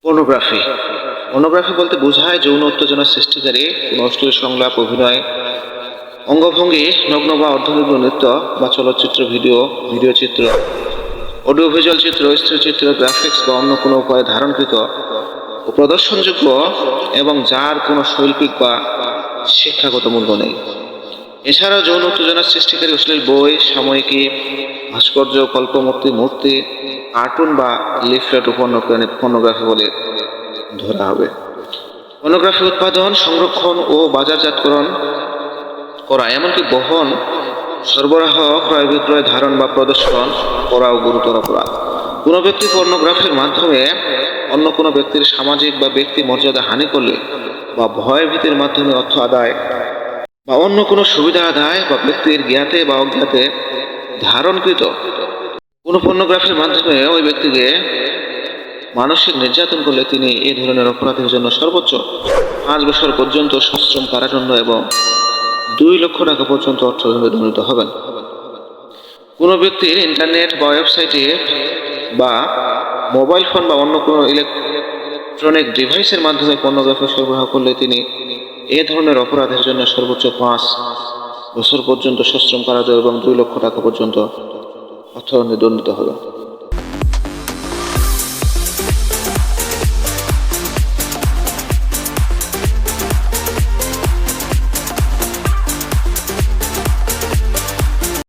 Pornography pornography বলতে বোঝায় যৌন উত্তেজনা সৃষ্টিকারী কোনো অশ্লীল সংলাপ, অভিনয়, অঙ্গভঙ্গি, নগ্ন বা অর্ধনগ্ন নৃত্য বা চলচ্চিত্র, ভিডিও চিত্র, অডিও ভিজুয়াল চিত্র, স্থিরচিত্র, গ্রাফিক্স বা অন্য কোনো উপায়ে ধারণকৃত ও প্রদর্শনযোগ্য এবং যার কোনো শৈল্পিক বা শিক্ষাগত মূল্য নেই। এছাড়াও যৌন উত্তেজনা সৃষ্টিকারী অশ্লীল বই, সাময়িকী, ভাস্কর্য, মূর্তি, কার্টুন বা লিফলেট ও পর্নোগ্রাফি বলে ধরা হবে। পর্নোগ্রাফি উৎপাদন, সংরক্ষণ ও বাজারজাতকরণ করা, এমনকি বহন, সরবরাহ, ক্রয় বিক্রয়, ধারণ বা প্রদর্শন করাও গুরুতর অপরাধ। কোনো ব্যক্তি পর্নোগ্রাফির মাধ্যমে অন্য কোনো ব্যক্তির সামাজিক বা ব্যক্তি মর্যাদা হানি করলে বা ভয় ভীতির মাধ্যমে অর্থ আদায় বা অন্য কোনো সুবিধা আদায় বা ব্যক্তির জ্ঞাতে বা অজ্ঞাতে ধারণকৃত কোনো পর্নোগ্রাফির মাধ্যমে ওই ব্যক্তিকে মানসিক নির্যাতন করলে তিনি এই ধরনের অপরাধের জন্য সর্বোচ্চ 5 বছর পর্যন্ত সশ্রম কারাদণ্ড এবং 2 লক্ষ টাকা পর্যন্ত অর্থদণ্ডে দণ্ডিত হবেন। কোনো ব্যক্তির ইন্টারনেট বা ওয়েবসাইটে বা মোবাইল ফোন বা অন্য কোনো ইলেকট্রনিক ডিভাইসের মাধ্যমে পর্নোগ্রাফি সরবরাহ করলে তিনি এ ধরনের অপরাধের জন্য সর্বোচ্চ 5 বছর পর্যন্ত সশ্রম কারাদণ্ড এবং 2 লক্ষ টাকা পর্যন্ত অর্থদণ্ডে দণ্ডিত হবেন।